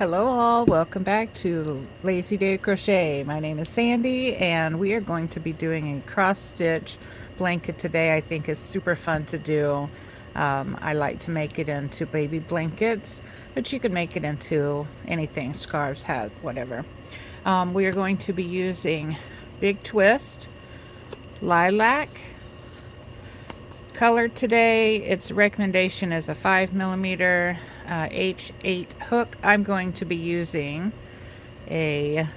Hello all, welcome back to Lazy Day Crochet. My name is Sandy and we are going to be doing a cross stitch blanket today. I think is super fun to do. I like to make it into baby blankets, but you can make it into anything, scarves, hat, whatever. We are going to be using Big Twist, Lilac, color today. Its recommendation is a 5mm H8 hook. I'm going to be using a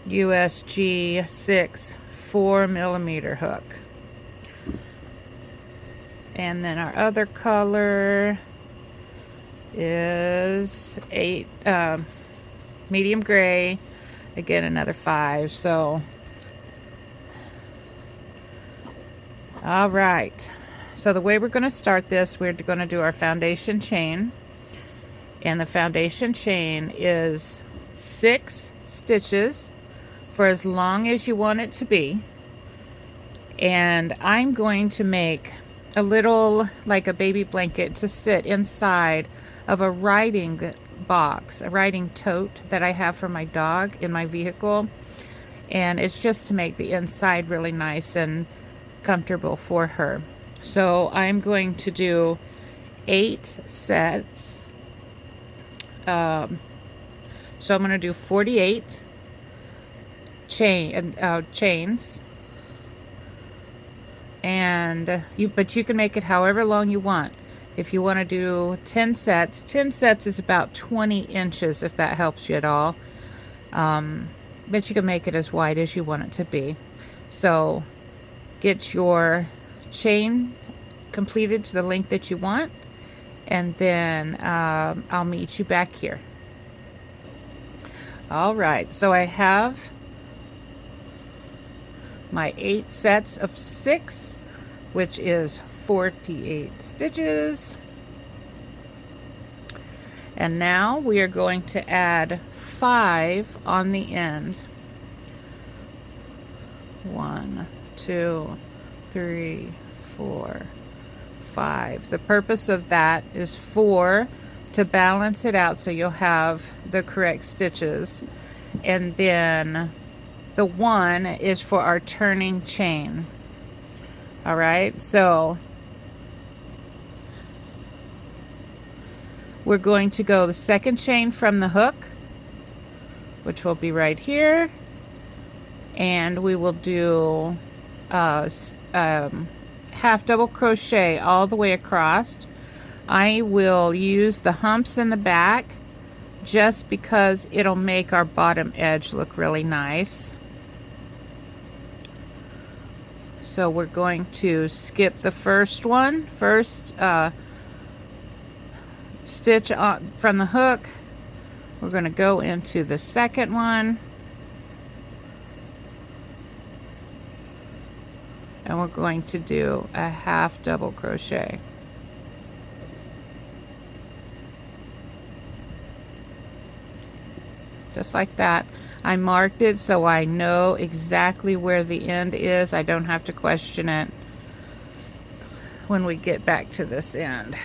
USG 6 4mm hook. And then our other color is medium gray. Again, another 5. So all right, so the way we're going to start this, we're going to do our foundation chain, and the foundation chain is 6 stitches for as long as you want it to be. And I'm going to make a little, like a baby blanket, to sit inside of a writing box, a writing tote that I have for my dog in my vehicle, and it's just to make the inside really nice and comfortable for her. So I'm going to do 8 sets. So I'm going to do 48 chains, and but you can make it however long you want. If you want to do 10 sets, 10 sets is about 20 inches, if that helps you at all. But you can make it as wide as you want it to be. So get your chain completed to the length that you want, and then I'll meet you back here. All right, so I have my 8 sets of 6, which is 48 stitches. And now we are going to add 5 on the end. 1, 2, 3, 4, 5. The purpose of that is 4 to balance it out so you'll have the correct stitches, and then the 1 is for our turning chain. All right, so we're going to go the second chain from the hook, which will be right here, and we will do half double crochet all the way across. I will use the humps in the back just because it'll make our bottom edge look really nice. So we're going to skip the first stitch on from the hook. We're going to go into the second one, and we're going to do a half double crochet. Just like that. I marked it so I know exactly where the end is. I don't have to question it when we get back to this end.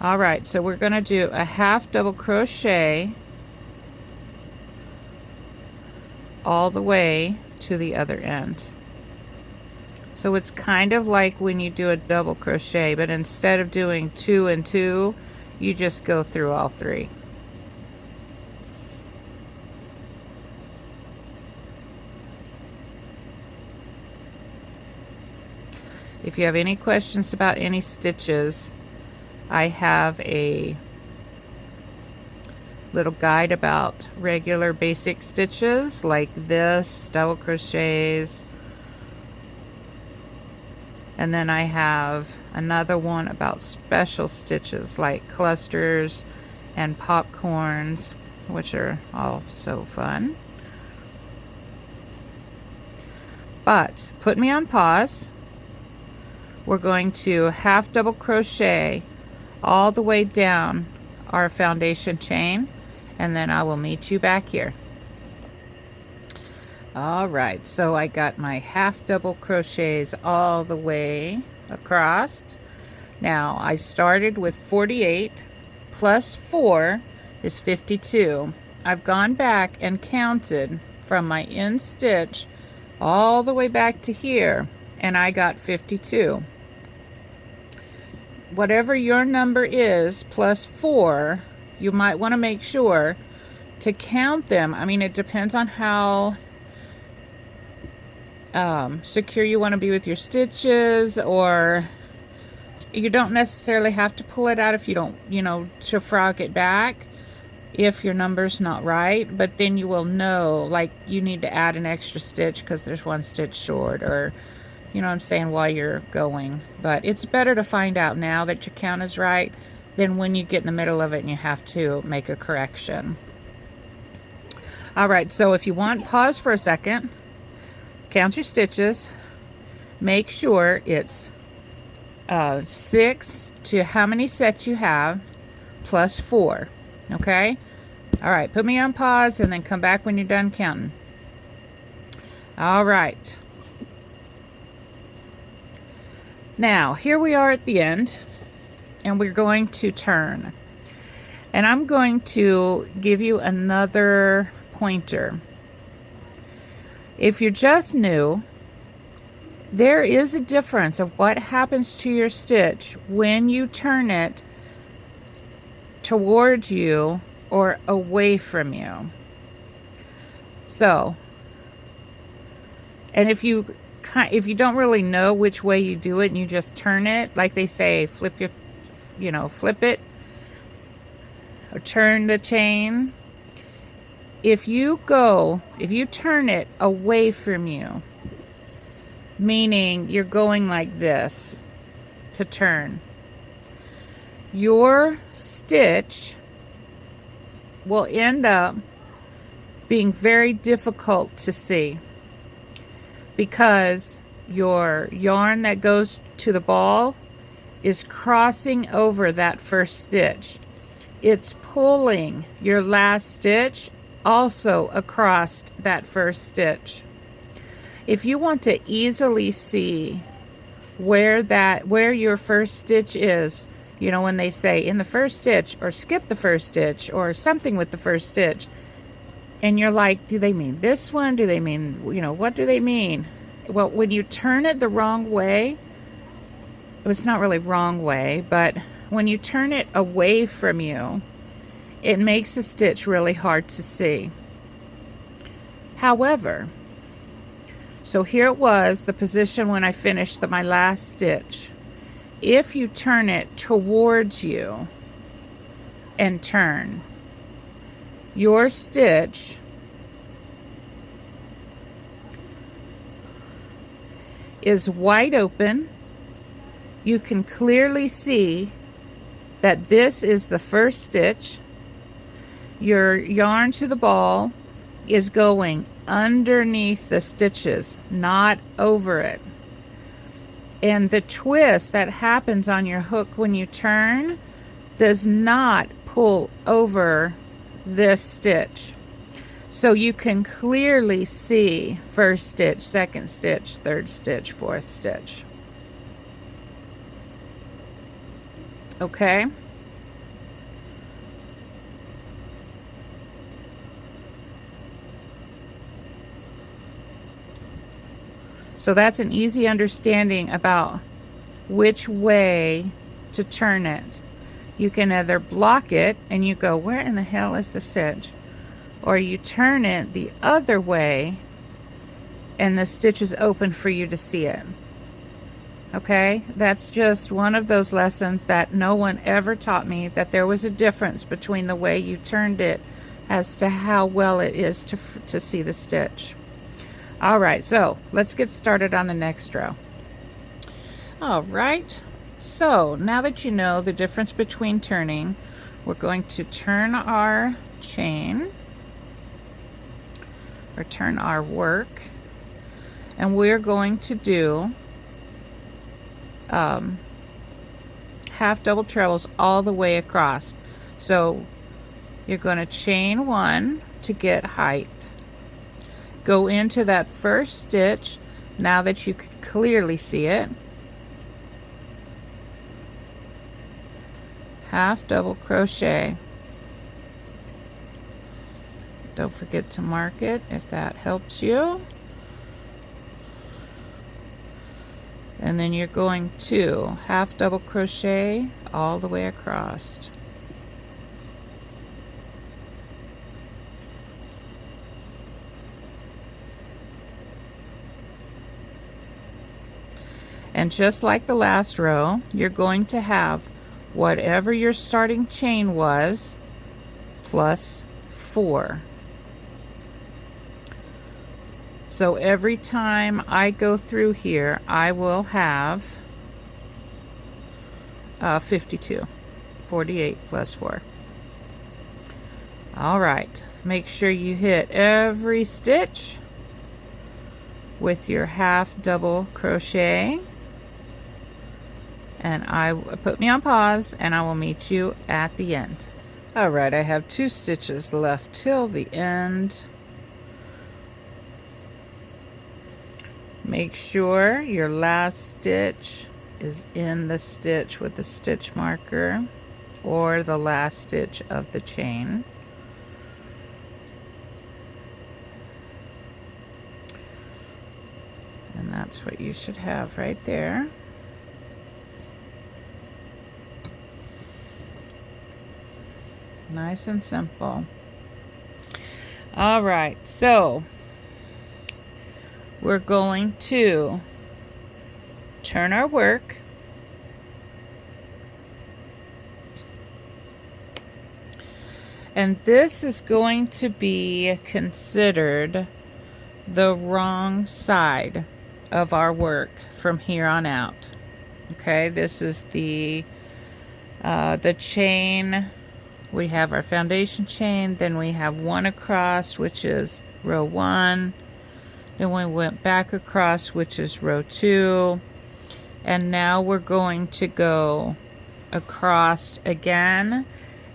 All right, so we're going to do a half double crochet all the way to the other end. So it's kind of like when you do a double crochet, but instead of doing 2 and 2, you just go through all 3. If you have any questions about any stitches, I have a little guide about regular basic stitches like this, double crochets, and then I have another one about special stitches like clusters and popcorns, which are also fun. But put me on pause. We're going to half double crochet all the way down our foundation chain, and then I will meet you back here. All right, so I got my half double crochets all the way across. Now I started with 48 plus 4, is 52. I've gone back and counted from my end stitch all the way back to here, and I got 52. Whatever your number is plus 4, you might want to make sure to count them. I mean, it depends on how secure you want to be with your stitches, or you don't necessarily have to pull it out if you don't, to frog it back if your number's not right, but then you will know, like, you need to add an extra stitch because there's one stitch short, or you know what I'm saying, while you're going. But it's better to find out now that your count is right than when you get in the middle of it and you have to make a correction. All right, so if you want, pause for a second, count your stitches, make sure it's 6 to how many sets you have plus 4. Okay? All right, put me on pause and then come back when you're done counting. All right. Now, here we are at the end, and we're going to turn. And I'm going to give you another pointer. If you're just new, there is a difference of what happens to your stitch when you turn it towards you or away from you. So, and if you don't really know which way you do it and you just turn it, like they say, flip it or turn the chain. If you turn it away from you, meaning you're going like this to turn, your stitch will end up being very difficult to see because your yarn that goes to the ball is crossing over that first stitch. It's pulling your last stitch also across that first stitch. If you want to easily see where your first stitch is, when they say in the first stitch or skip the first stitch or something with the first stitch, and you're like, do they mean this one? Do they mean, what do they mean? Well, when you turn it the wrong way, it's not really wrong way, but when you turn it away from you, it makes the stitch really hard to see. However, so here it was, the position when I finished my last stitch. If you turn it towards you and turn, your stitch is wide open. You can clearly see that this is the first stitch. Your yarn to the ball is going underneath the stitches, not over it. And the twist that happens on your hook when you turn does not pull over this stitch. So you can clearly see first stitch, second stitch, third stitch, fourth stitch. Okay? So that's an easy understanding about which way to turn it. You can either block it and you go, where in the hell is the stitch? Or you turn it the other way and the stitch is open for you to see it. Okay? That's just one of those lessons that no one ever taught me, that there was a difference between the way you turned it as to how well it is to see the stitch. All right, so let's get started on the next row. All right, so now that you know the difference between turning, we're going to turn our chain, or turn our work, and we're going to do half double trebles all the way across. So you're going to chain 1 to get height. Go into that first stitch now that you can clearly see it. Half double crochet. Don't forget to mark it if that helps you. And then you're going to half double crochet all the way across. And just like the last row, you're going to have whatever your starting chain was plus 4. So every time I go through here, I will have 52. 48 plus 4. All right, make sure you hit every stitch with your half double crochet. And put me on pause, and I will meet you at the end. All right, I have 2 stitches left till the end. Make sure your last stitch is in the stitch with the stitch marker or the last stitch of the chain. And that's what you should have right there. Nice and simple. All right, so we're going to turn our work and this is going to be considered the wrong side of our work from here on out. Okay, this is the chain. We have our foundation chain, then we have 1 across, which is row 1. Then we went back across, which is row 2. And now we're going to go across again.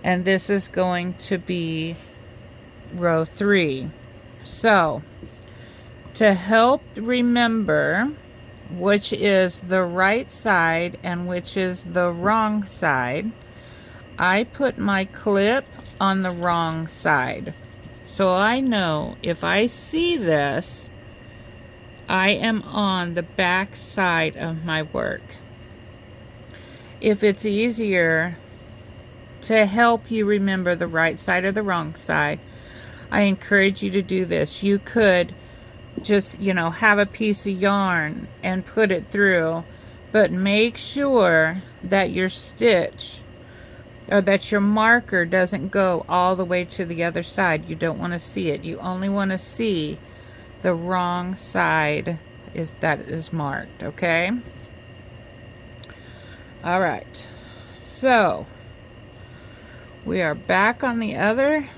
And this is going to be row 3. So, to help remember which is the right side and which is the wrong side, I put my clip on the wrong side. So I know if I see this, I am on the back side of my work. If it's easier to help you remember the right side or the wrong side, I encourage you to do this. You could just, have a piece of yarn and put it through, but make sure that your stitch or that your marker doesn't go all the way to the other side. You don't want to see it. You only want to see the wrong side that is marked, okay? All right, so we are back on the other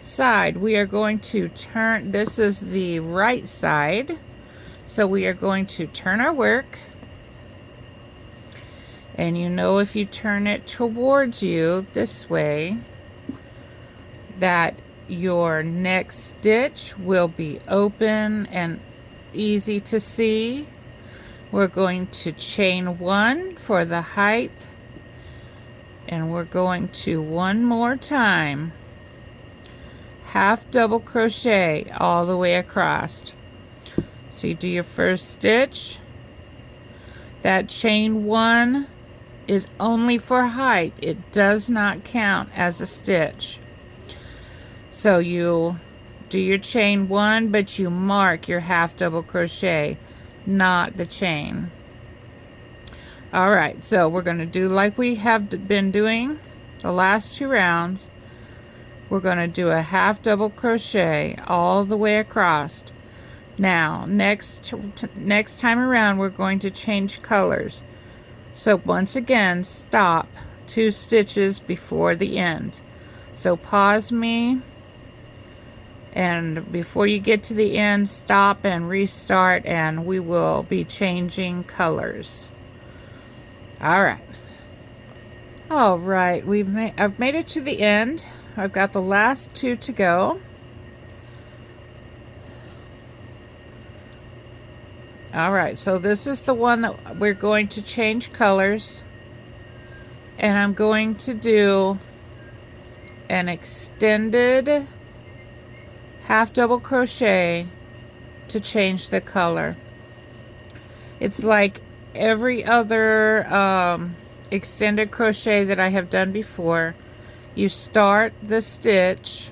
side. We are going to turn, this is the right side, so we are going to turn our work. And if you turn it towards you this way, that your next stitch will be open and easy to see. We're going to chain 1 for the height, and we're going to one more time half double crochet all the way across. So you do your first stitch. That chain 1 is only for height. It does not count as a stitch. So you do your chain 1, but you mark your half double crochet, not the chain. All right, so we're going to do like we have been doing the last 2 rounds. We're going to do a half double crochet all the way across. Now, next time around, we're going to change colors. So once again, stop 2 stitches before the end. So pause me, and before you get to the end, stop and restart, and we will be changing colors. All right. All right, I've made it to the end. I've got the last 2 to go. All right, so this is the one that we're going to change colors, and I'm going to do an extended half double crochet to change the color. It's like every other extended crochet that I have done before. You start the stitch,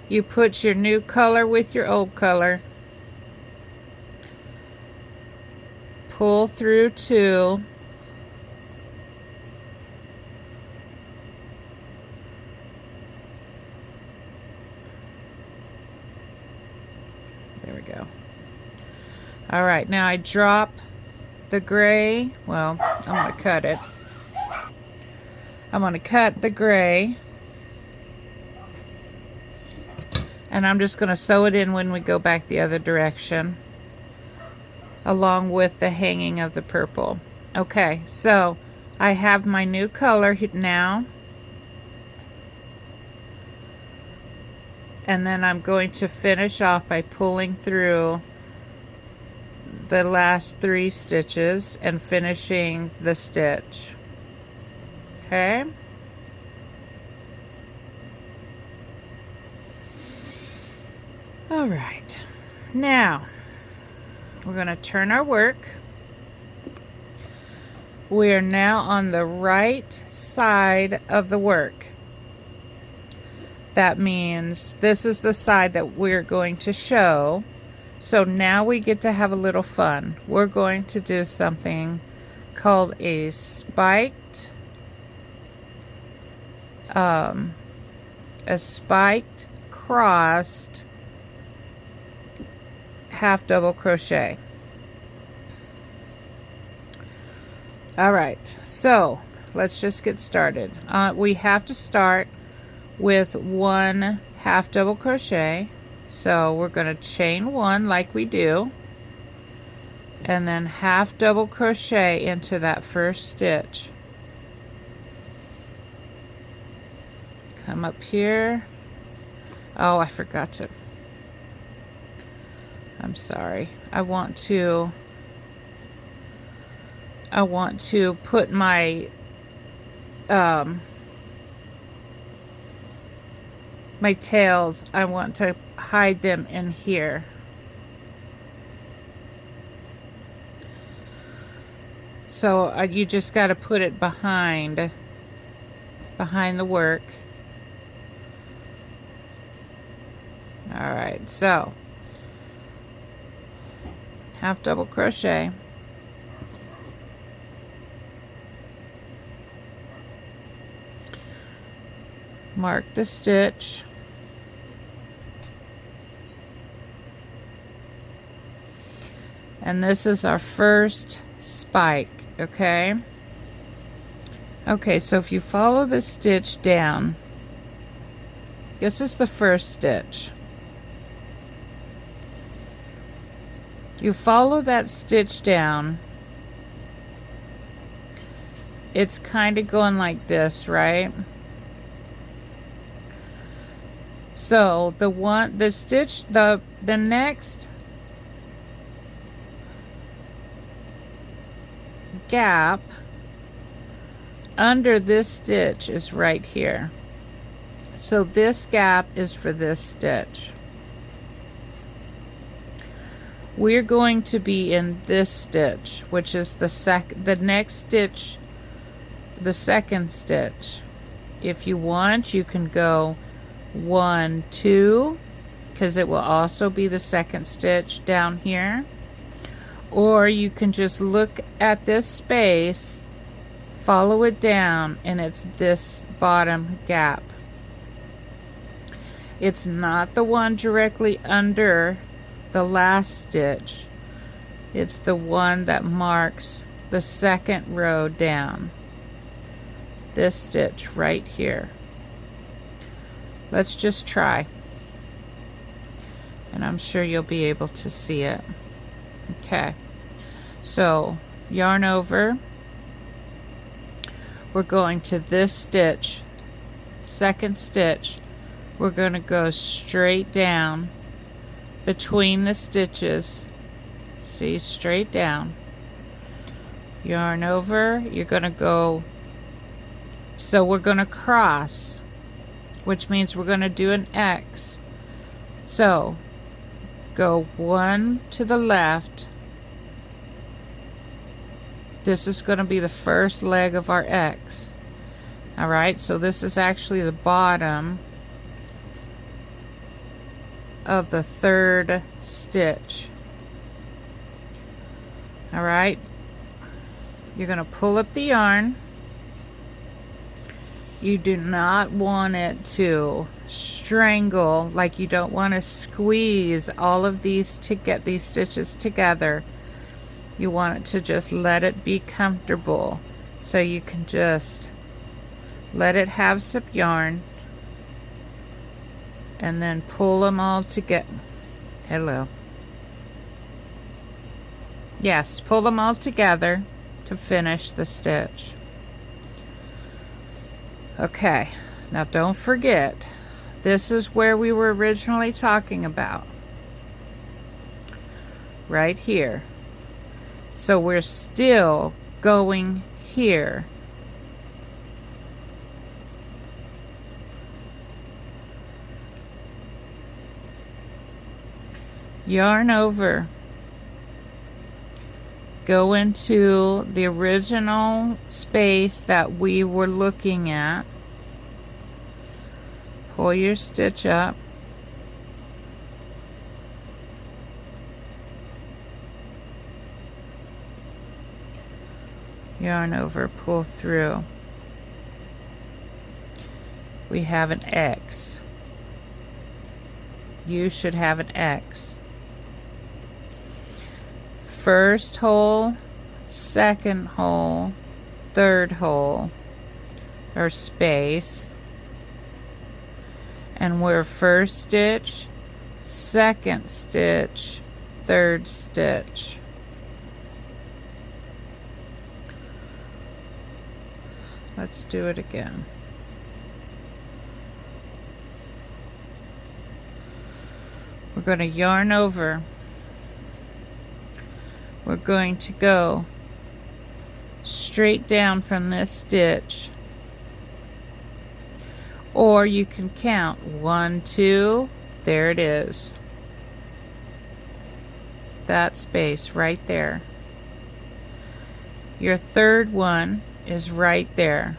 you put your new color with your old color, pull through 2, there we go. All right, now I drop the gray. Well, I'm going to cut it. I'm going to cut the gray, and I'm just going to sew it in when we go back the other direction, along with the hanging of the purple. Okay, so I have my new color now, and then I'm going to finish off by pulling through the last 3 stitches and finishing the stitch. Okay. All right. Now, we're going to turn our work. We are now on the right side of the work. That means this is the side that we're going to show. So now we get to have a little fun. We're going to do something called a spiked crossed half double crochet. All right, so let's just get started. We have to start with 1 half double crochet. So we're going to chain 1 like we do, and then half double crochet into that first stitch. Come up here. Oh, I forgot to. I'm sorry. I want to put my my tails, I want to hide them in here. So you just got to put it behind the work. All right, so half double crochet, mark the stitch, and this is our first spike. Okay, so if you follow the stitch down, this is the first stitch. You follow that stitch down. It's kind of going like this, right? So the next gap under this stitch is right here. So this gap is for this stitch. We're going to be in this stitch, which is the next stitch, the second stitch. If you want, you can go 1, 2, because it will also be the second stitch down here. Or you can just look at this space, follow it down, and it's this bottom gap. It's not the one directly under the last stitch. It's the one that marks the second row down. This stitch right here. Let's just try, and I'm sure you'll be able to see it. Okay, so yarn over, we're going to this stitch, second stitch, we're going to go straight down between the stitches, see, straight down, yarn over, you're going to go, so we're going to cross which means we're going to do an X. So go one to the left. This is going to be the first leg of our X. Alright, so this is actually the bottom of the third stitch. Alright, you're going to pull up the yarn. You do not want it to strangle, like you don't want to squeeze all of these to get these stitches together. You want it to just let it be comfortable, so you can just let it have some yarn and then pull them all together. Hello. Yes, pull them all together to finish the stitch. Okay, now don't forget, this is where we were originally talking about. Right here. So we're still going here. Yarn over. Go into the original space that we were looking at. Pull your stitch up. Yarn over, pull through. We have an X. You should have an X. First hole, second hole, third hole, or space. And we're first stitch, second stitch, third stitch. Let's do it again. We're going to yarn over. We're going to go straight down from this stitch, or you can count 1, 2, there it is, that space right there. Your third one is right there.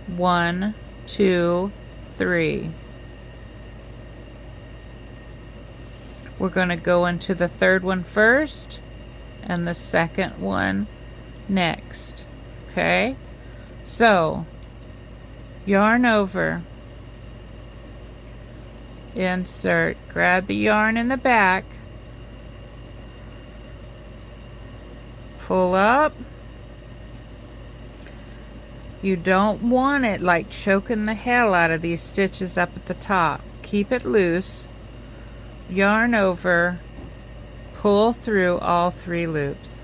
1, 2, 3. We're going to go into the third one first and the second one next. Okay, so yarn over, insert, grab the yarn in the back, pull up. You don't want it like choking the hell out of these stitches up at the top. Keep it loose, yarn over, pull through all 3 loops.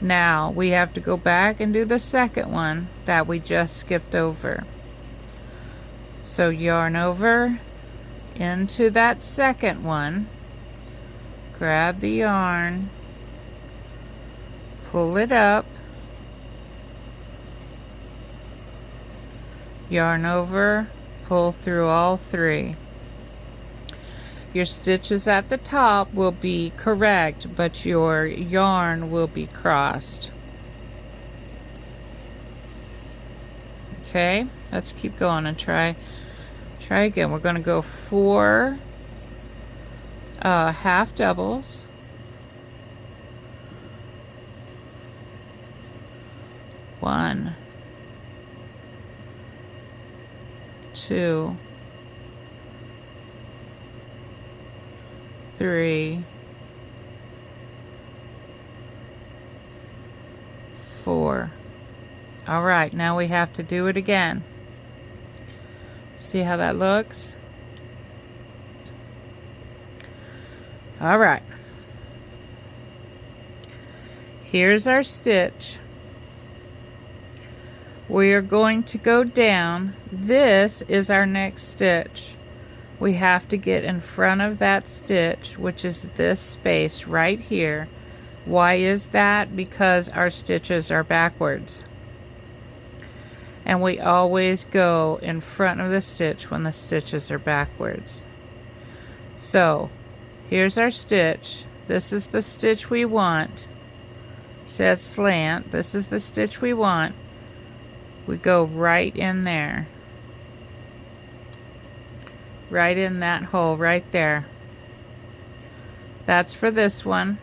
Now we have to go back and do the second one that we just skipped over. So yarn over into that second one, grab the yarn, pull it up, yarn over, pull through all 3. Your stitches at the top will be correct, but your yarn will be crossed. Okay, let's keep going and try again. We're going to go 4 half doubles. 1, 2, 3, 4. All right, now we have to do it again. See how that looks? All right. Here's our stitch. We are going to go down. This is our next stitch. We have to get in front of that stitch, which is this space right here. Why is that? Because our stitches are backwards. And we always go in front of the stitch when the stitches are backwards. So here's our stitch. This is the stitch we want. Says slant. This is the stitch we want. We go right in there. Right in that hole right there. That's for this one.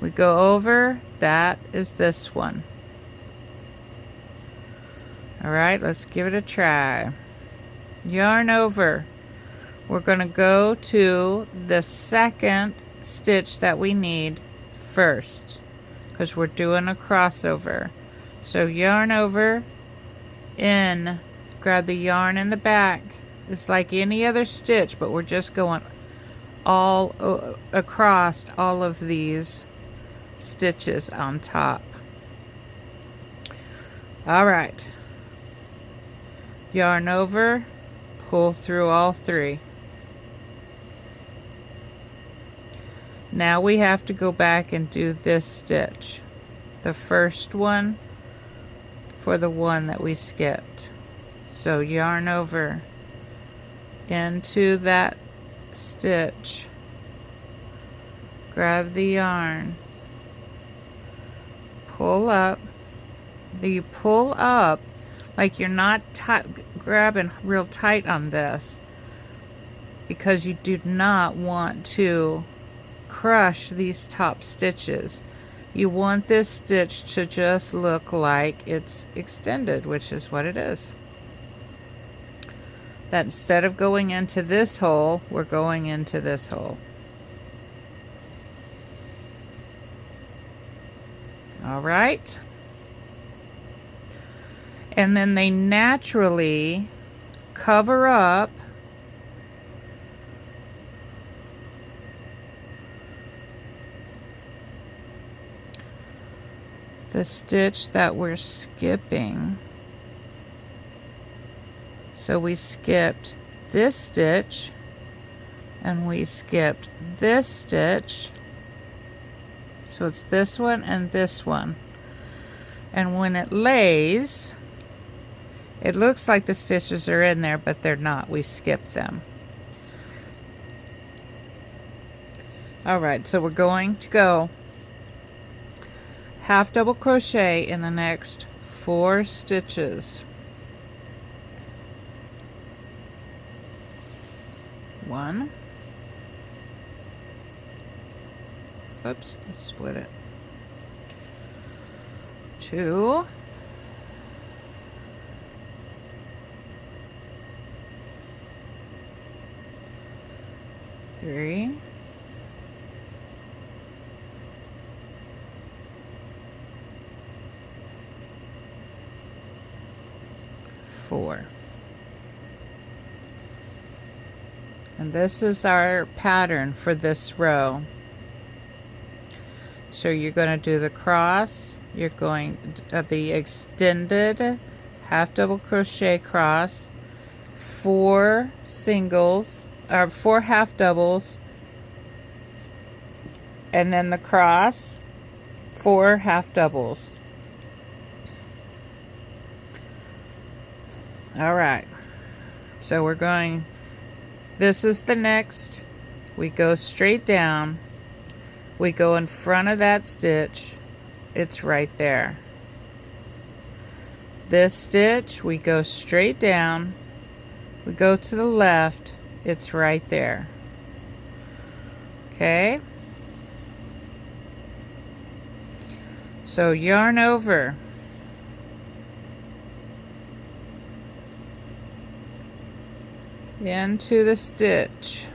We go over. That is this one. Alright, let's give it a try. Yarn over. We're going to go to the second stitch that we need first, because we're doing a crossover. So yarn over, in, grab the yarn in the back. It's like any other stitch, but we're just going all across all of these stitches on top. All right, yarn over, pull through all three. Now we have to go back and do this stitch, the first one for the one that we skipped. So yarn over into that stitch, grab the yarn, pull up. You pull up like you're not grabbing real tight on this, because you do not want to crush these top stitches. You want this stitch to just look like it's extended, which is what it is. That instead of going into this hole, we're going into this hole. All right. And then they naturally cover up the stitch that we're skipping. So we skipped this stitch and we skipped this stitch. So it's this one and this one. And when it lays, it looks like the stitches are in there, but they're not. We skipped them. All right, so we're going to go half double crochet in the next 4 stitches. 1. Oops, let's split it. 2. 3. 4. And this is our pattern for this row. So you're going to do the cross, you're going to the extended half double crochet cross, 4 singles or 4 half doubles, and then the cross, 4 half doubles. All right, so we're going, this is the next, we go straight down, we go in front of that stitch, it's right there. This stitch, we go straight down, we go to the left, it's right there. Okay, so yarn over, into the stitch.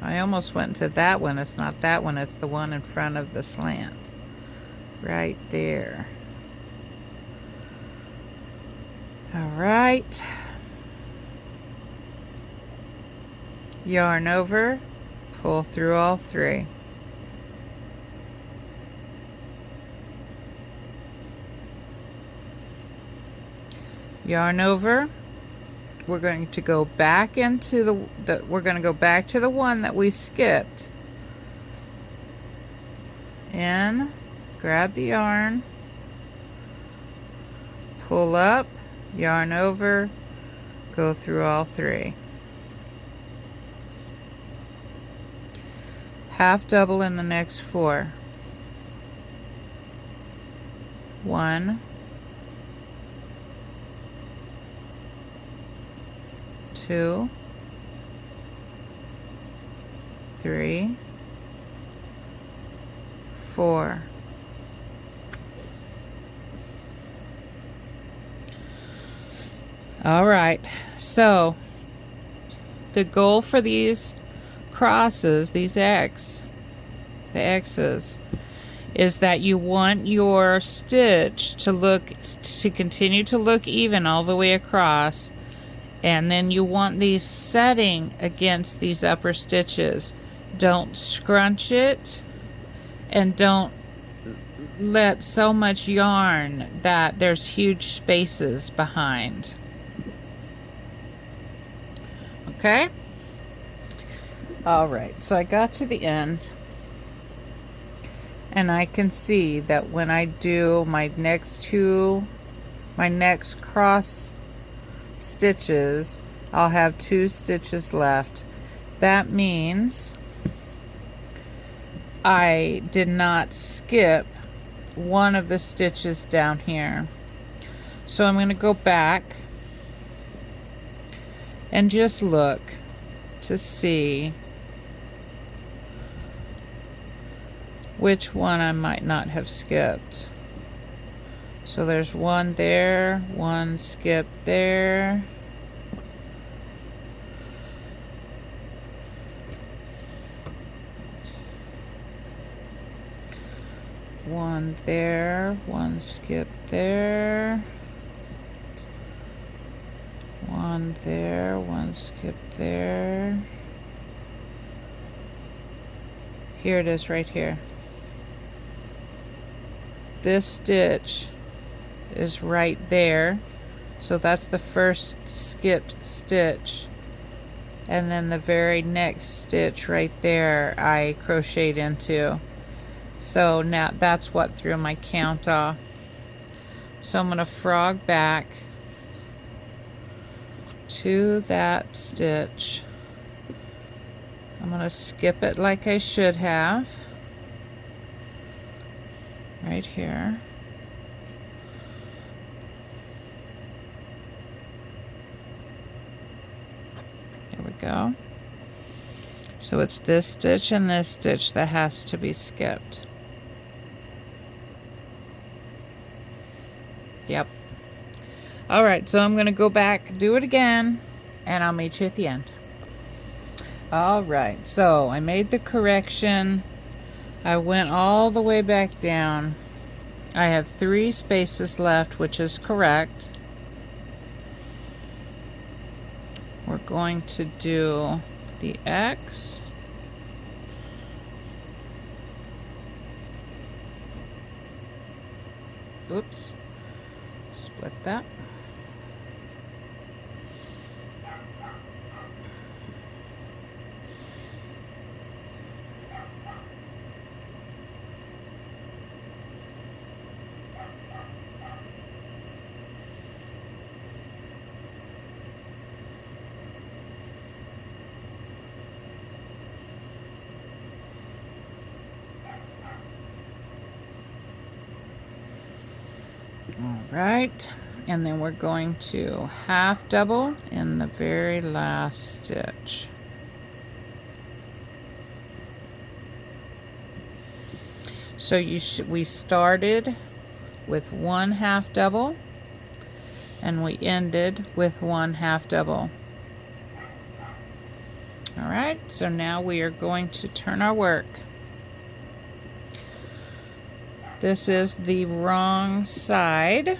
I almost went to that one. It's not that one, it's the one in front of the slant. Right there. All right. Yarn over, pull through all 3. Yarn over, we're going to go back into we're going to go back to the one that we skipped. In, grab the yarn, pull up, yarn over, go through all 3. Half double in the next 4. 1, 2, 3, 4. All right, so the goal for these crosses, these the X's, is that you want your stitch to continue to look even all the way across, and then you want these setting against these upper stitches. Don't scrunch it, and don't let so much yarn that there's huge spaces behind. Okay? Alright, so I got to the end, and I can see that when I do my next cross stitches, I'll have 2 stitches left. That means I did not skip one of the stitches down here. So I'm going to go back and just look to see which one I might not have skipped. So there's one there, one skipped there. One there, one skipped there. One there, one skipped there. Here it is right here. This stitch is right there, so that's the first skipped stitch, and then the very next stitch right there I crocheted into. So now that's what threw my count off. So I'm going to frog back to that stitch. I'm going to skip it like I should have, right here. There we go. So it's this stitch and this stitch that has to be skipped. Yep. Alright, so I'm going to go back, do it again, and I'll meet you at the end. Alright, so I made the correction. I went all the way back down. I have 3 spaces left, which is correct. We're going to do the X. Oops. Split that. Alright, and then we're going to half double in the very last stitch. So we started with 1 half double and we ended with 1 half double. Alright, so now we are going to turn our work. This is the wrong side,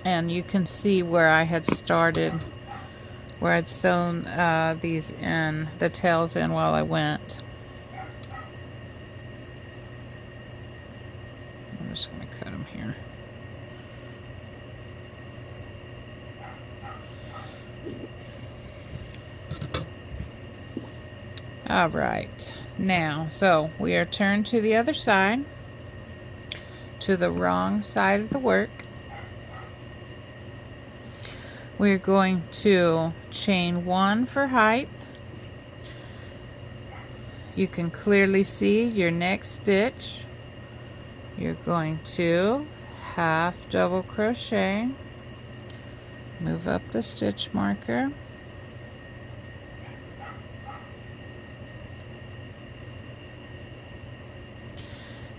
and you can see where I had started, where I'd sewn these in, the tails in while I went. I'm just going to cut them here. All right, now, so we are turned to the other side. to the wrong side of the work. We're going to chain 1 for height. You can clearly see your next stitch. You're going to half double crochet, move up the stitch marker,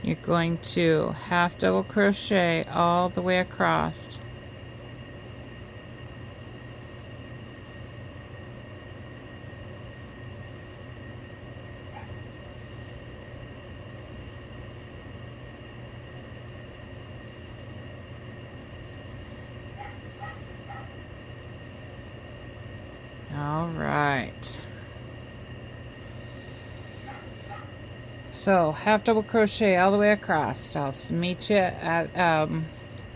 you're going to half double crochet all the way across. All right. So half double crochet all the way across. I'll meet you at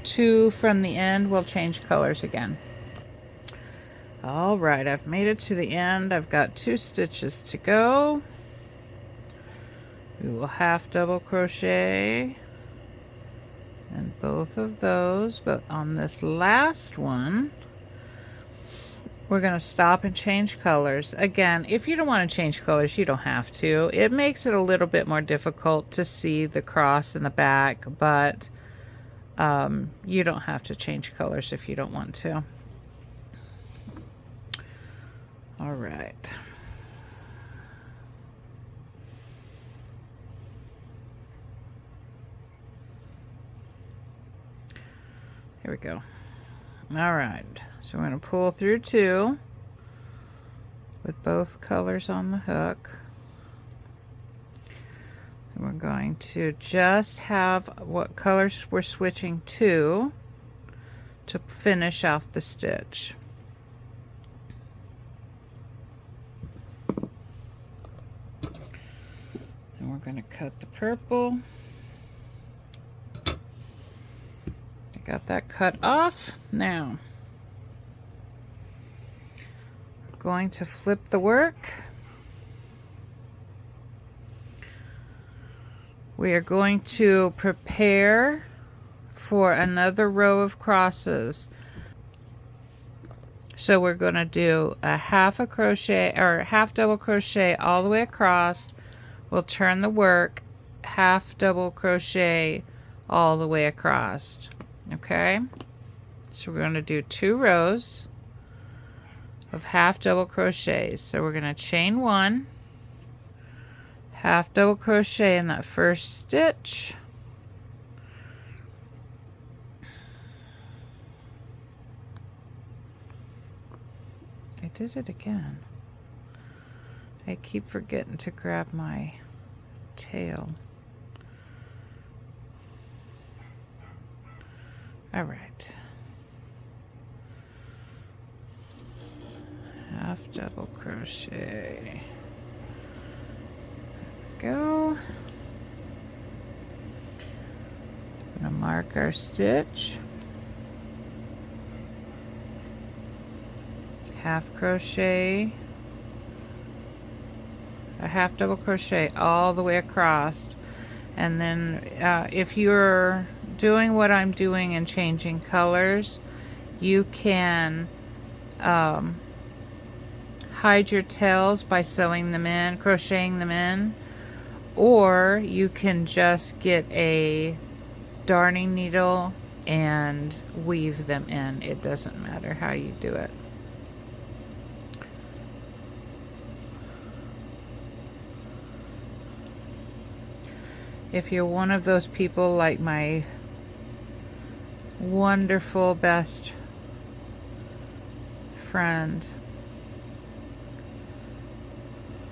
2 from the end. We'll change colors again. All right, I've made it to the end. I've got 2 stitches to go. We will half double crochet in both of those, but on this last one, we're going to stop and change colors. Again, if you don't want to change colors, you don't have to. It makes it a little bit more difficult to see the cross in the back, but you don't have to change colors if you don't want to. All right. Here we go. All right, so we're going to pull through 2 with both colors on the hook. And we're going to just have what colors we're switching to finish off the stitch. And we're going to cut the purple. Got that cut off. Now we're going to flip the work. We are going to prepare for another row of crosses. So we're going to do a half double crochet all the way across. We'll turn the work, half double crochet all the way across. Okay, so we're going to do 2 rows of half double crochets. So we're going to chain 1, half double crochet in that first stitch, I did it again. I keep forgetting to grab my tail. All right, half double crochet, go. I'm going to mark our stitch, half crochet, a half double crochet all the way across, and then if you're doing what I'm doing and changing colors, you can hide your tails by sewing them in, crocheting them in, or you can just get a darning needle and weave them in. It doesn't matter how you do it. If you're one of those people like my wonderful best friend,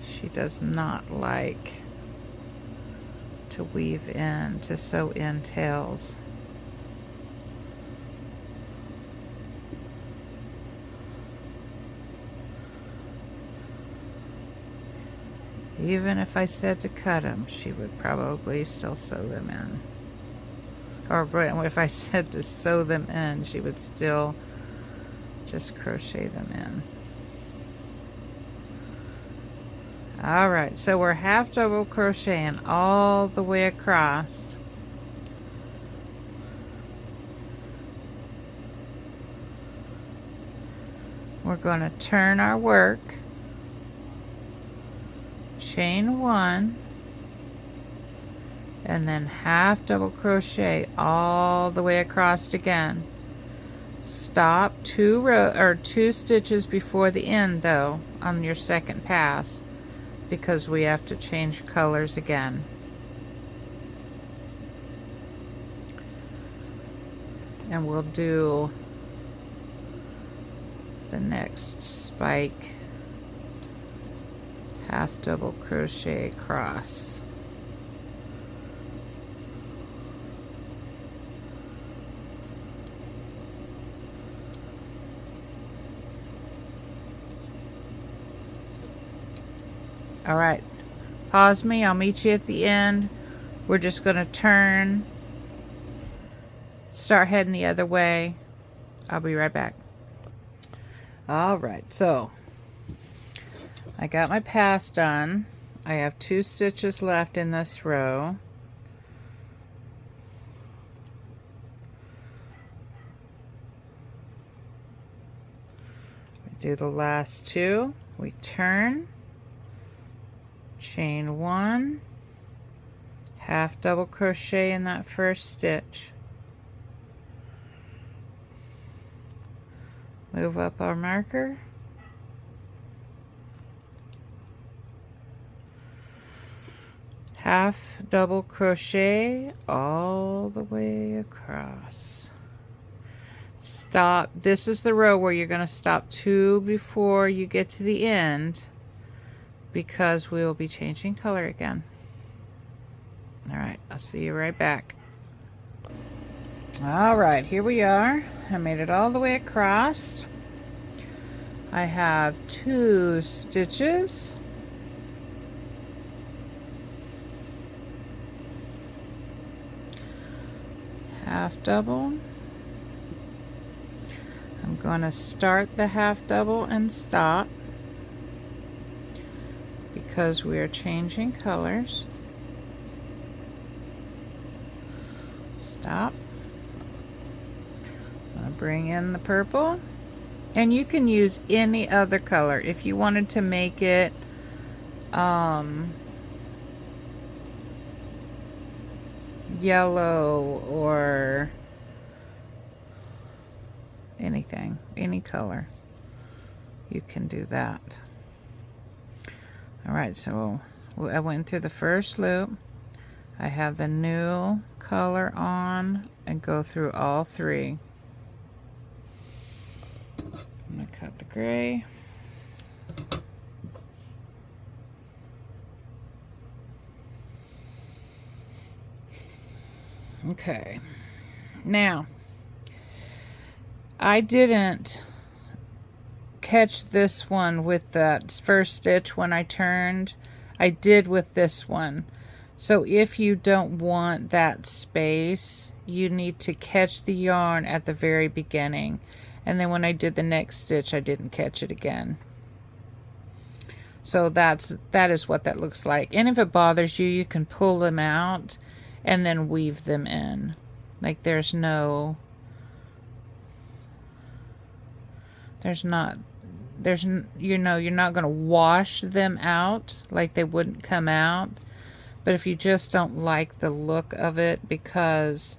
she does not like to weave in, to sew in tails. Even if I said to cut them, she would probably still sew them in. Or if I said to sew them in, she would still just crochet them in. All right, so we're half double crocheting all the way across. we're going to turn our work, chain 1, and then half double crochet all the way across again. Stop 2 stitches before the end though on your second pass, because we have to change colors again. And we'll do the next spike half double crochet across. All right, pause me, I'll meet you at the end. We're just going to turn, start heading the other way. I'll be right back. All right, so I got my pass done. I have 2 stitches left in this row. We do the last 2, we turn, chain 1, half double crochet in that first stitch, move up our marker, half double crochet all the way across. Stop. This is the row where you're going to stop 2 before you get to the end, because we will be changing color again. All right, I'll see you right back. All right, here we are. I made it all the way across. I have 2 stitches. Half double. I'm going to start the half double and stop, because we are changing colors. Stop. I'm going to bring in the purple, and you can use any other color if you wanted to make it yellow or anything, any color, you can do that. All right, so I went through the first loop. I have the new color on and go through all 3. I'm going to cut the gray. Okay, now I didn't catch this one with that first stitch when I turned. I did with this one. So if you don't want that space, you need to catch the yarn at the very beginning, and then when I did the next stitch I didn't catch it again. So that is what that looks like. And if it bothers you, you can pull them out and then weave them in. Like there's not, you know, you're not going to wash them out like they wouldn't come out. But if you just don't like the look of it because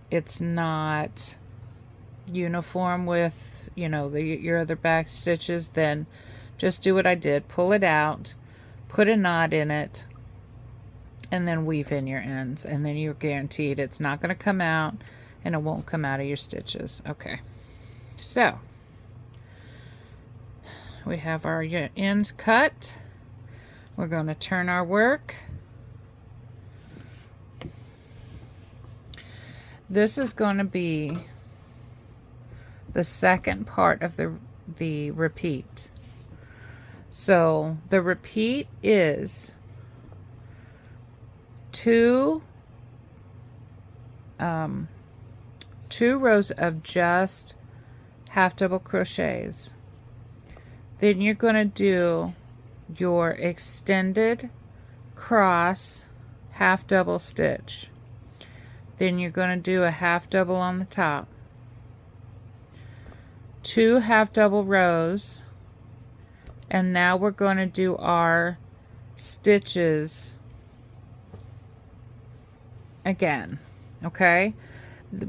it's not uniform with, you know, your other back stitches, then just do what I did. Pull it out, put a knot in it, and then weave in your ends, and then you're guaranteed it's not going to come out and it won't come out of your stitches. Okay, so we have our ends cut. We're going to turn our work. This is going to be the second part of the repeat. So the repeat is 2 rows of just half double crochets. Then you're going to do your extended cross half double stitch. Then you're going to do a half double on the top, 2 half double rows, and now we're going to do our stitches again. Okay,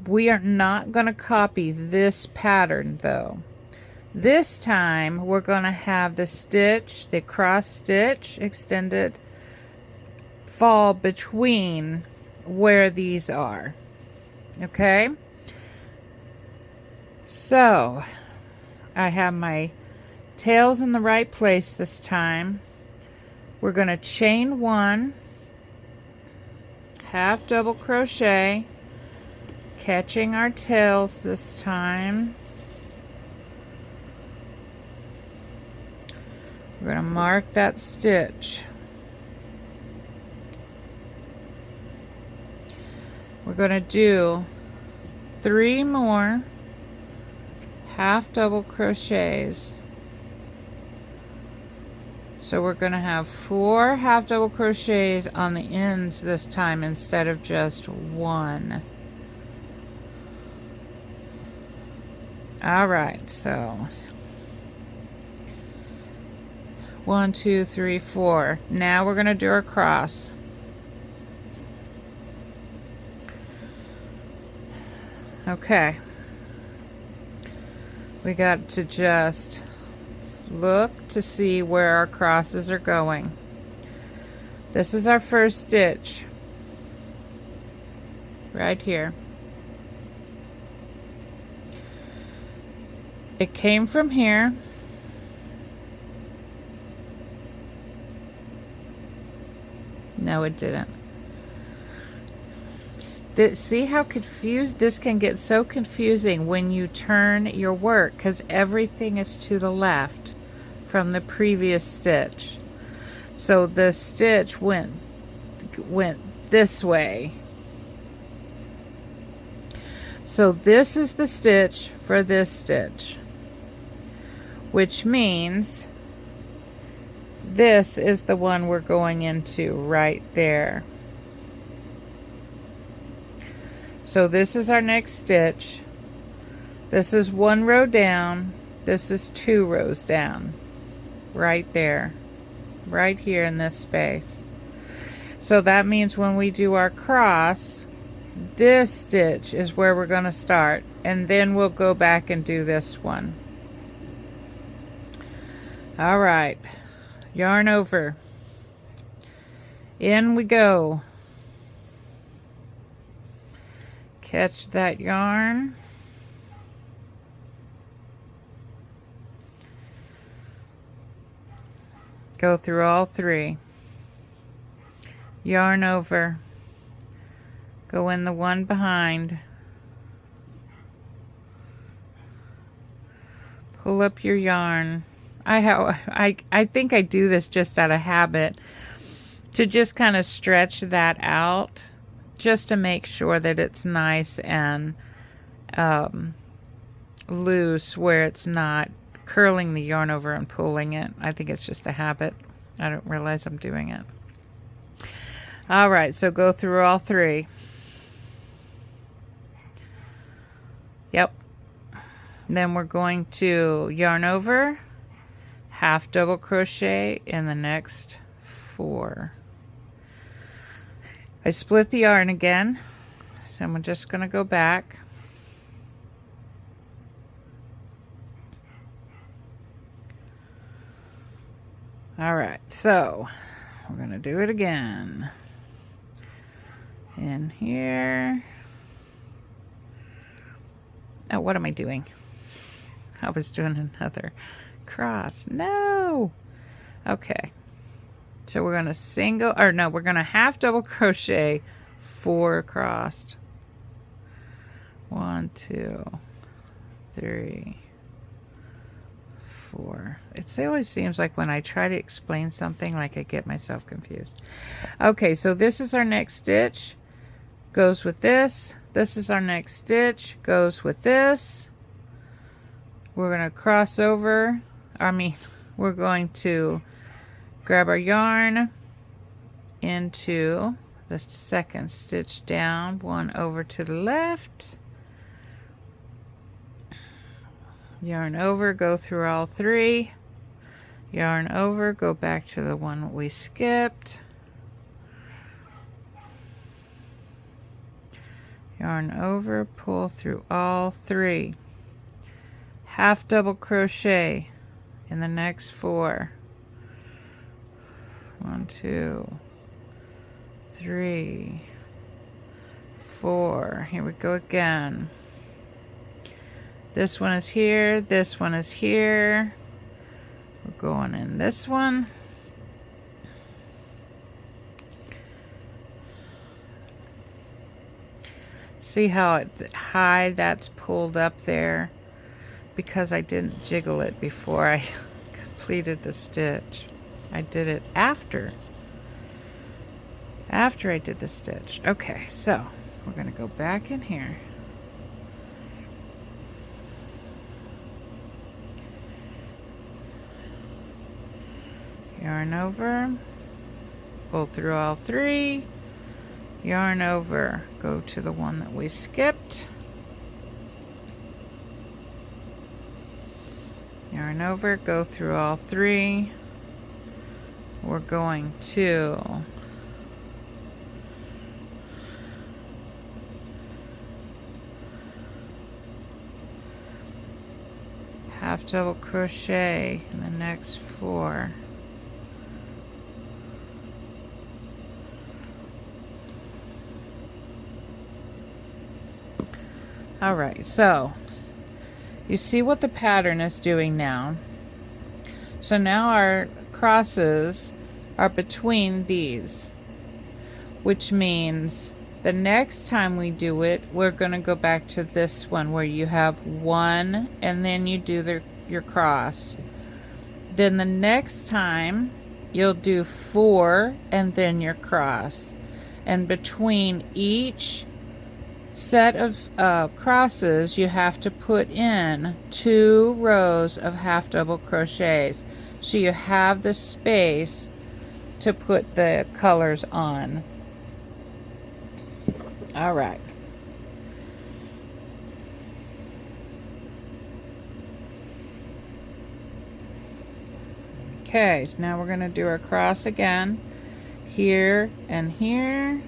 we are not going to copy this pattern though. This time we're going to have the stitch, the cross stitch extended, fall between where these are. Okay, so I have my tails in the right place this time. We're going to chain 1, half double crochet, catching our tails this time. We're going to mark that stitch. We're going to do 3 more half double crochets. So we're going to have 4 half double crochets on the ends this time instead of just 1. All right, so 1, 2, 3, 4. Now we're going to do our cross. Okay. We got to just look to see where our crosses are going. This is our first stitch right here. It came from here. No, it didn't. See how confused this can get? So confusing when you turn your work, because everything is to the left from the previous stitch. So the stitch went this way. So this is the stitch for this stitch, which means this is the one we're going into right there. So this is our next stitch. This is 1 row down. This is 2 rows down. Right there. Right here in this space. So that means when we do our cross, this stitch is where we're going to start. And then we'll go back and do this one. Alright. Yarn over. In we go. Catch that yarn. Go through all 3. Yarn over. Go in the one behind. Pull up your yarn. I think I do this just out of habit, to just kind of stretch that out, just to make sure that it's nice and loose, where it's not curling the yarn over and pulling it. I think it's just a habit. I don't realize I'm doing it. All right, so go through all 3. Yep. Then we're going to yarn over, half double crochet in the next 4. I split the yarn again, so I'm just going to go back. All right, so we're going to do it again. In here. Oh, what am I doing? I was doing another cross. No! Okay. So we're going to single, or no, we're going to half double crochet 4 across. 1, 2, 3, 4. It always seems like when I try to explain something, like I get myself confused. Okay, so this is our next stitch. Goes with this. This is our next stitch. Goes with this. We're going to cross over. We're going to grab our yarn into the second stitch down, 1 over to the left. yarn over, go through all 3, yarn over, go back to the one we skipped, yarn over, pull through all 3, half double crochet in the next 4, 1, 2, 3, 4, here we go again. This one is here, this one is here, we're going in this one, see how high that's pulled up there, because I didn't jiggle it before I completed the stitch. I did it after I did the stitch. Okay, so we're going to go back in here. Yarn over, pull through all 3, yarn over, go to the one that we skipped, yarn over, go through all 3, we're going to half double crochet in the next 4. All right, so you see what the pattern is doing now. So now our crosses are between these, which means the next time we do it, we're going to go back to this one where you have 1 and then you do your cross. Then the next time you'll do 4 and then your cross. And between each set of crosses, you have to put in 2 rows of half double crochets, so you have the space to put the colors on. All right. Okay, so now we're going to do our cross again, here and here.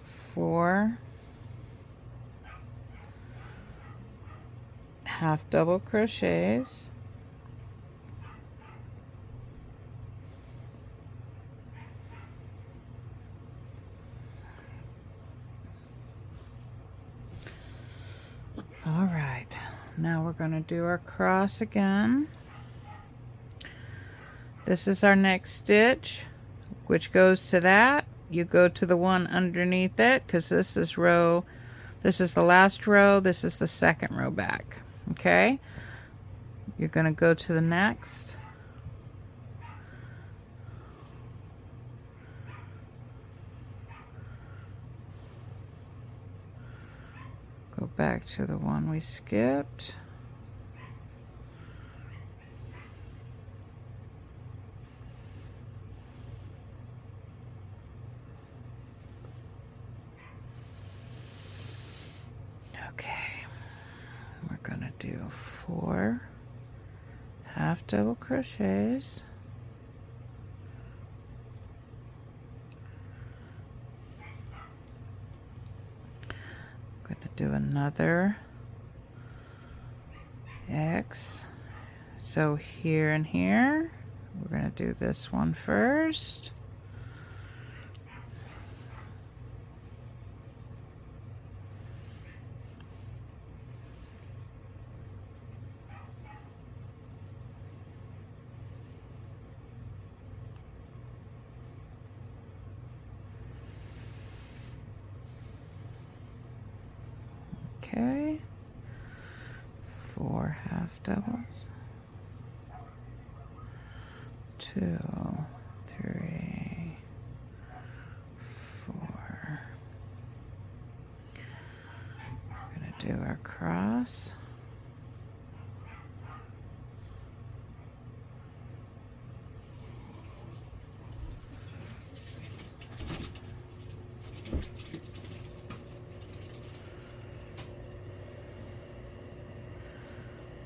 Four half double crochets, all right, now we're going to do our cross again. This is our next stitch, which goes to that. You go to the one underneath it, because this is the last row, this is the second row back. Okay, you're going to go to the next, go back to the one we skipped, okay, we're gonna do 4 half double crochets, I'm gonna do another X, so here and here, we're gonna do this one first. Okay, 4 half doubles, 2, 3, 4. cross.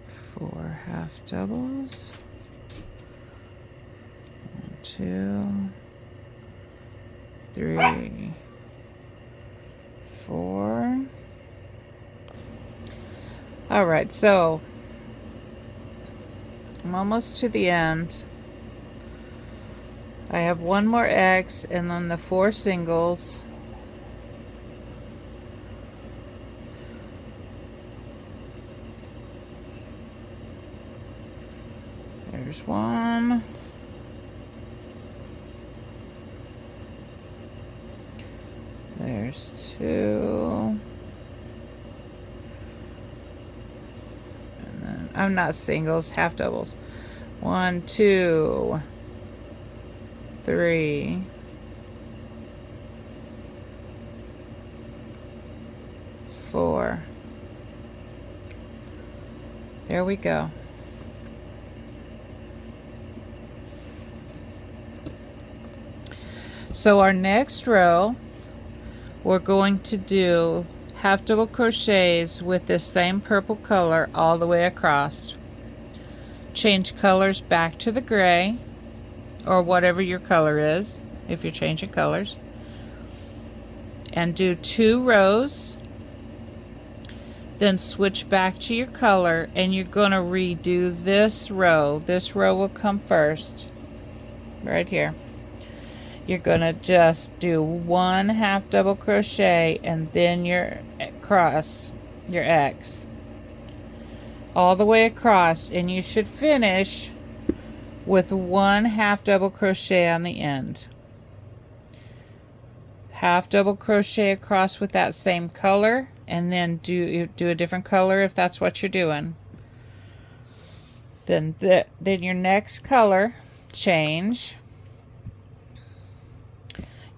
Four half doubles. 1, 2, 3, 4. All right, so I'm almost to the end. I have one more X and then the 4 singles. There's one. There's 2. And then I'm not singles, half doubles. 1, 2, 3, 4. There we go. So our next row, we're going to do half double crochets with this same purple color all the way across. Change colors back to the gray, or whatever your color is, if you're changing colors. And do 2 rows. Then switch back to your color, and you're going to redo this row. This row will come first, right here. You're going to just do 1 half double crochet and then your cross, your X, all the way across, and you should finish with 1 half double crochet on the end. Half double crochet across with that same color, and then do a different color if that's what you're doing. Then your next color change.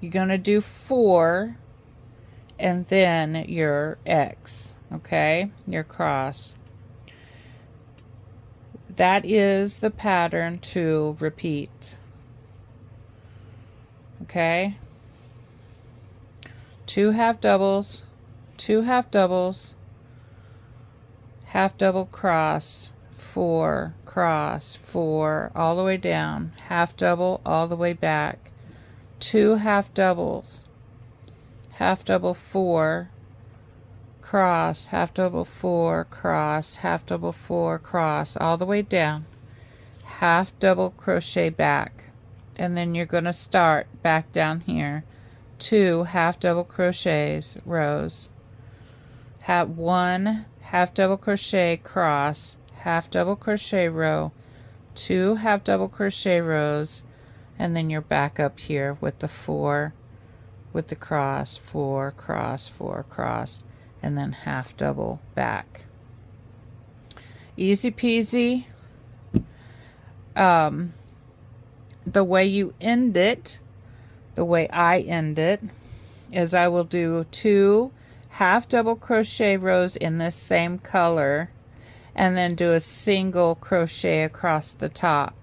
You're going to do 4 and then your X, okay? Your cross. That is the pattern to repeat. Okay? 2 half doubles, 2 half doubles, half double cross, 4 cross, 4 all the way down, half double all the way back. 2 half doubles, half double 4, cross, half double 4, cross, half double 4, cross, all the way down, half double crochet back, and then you're going to start back down here, 2 half double crochets, rows, have 1 half double crochet, cross, half double crochet row, 2 half double crochet rows, and then you're back up here with the 4 with the cross, 4 cross, 4 cross, and then half double back. Easy peasy. The way you end it, the way I end it, is I will do 2 half double crochet rows in this same color and then do a single crochet across the top.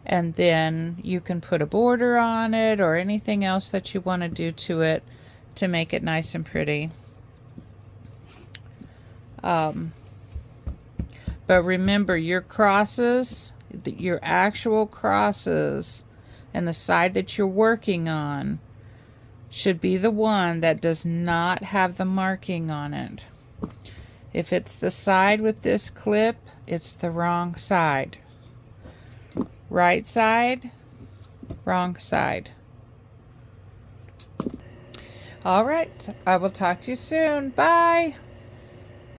And then you can put a border on it or anything else that you want to do to it to make it nice and pretty. But remember, your crosses, your actual crosses, and the side that you're working on should be the one that does not have the marking on it. If it's the side with this clip, it's the wrong side. Right side, wrong side. All right, I will talk to you soon. Bye.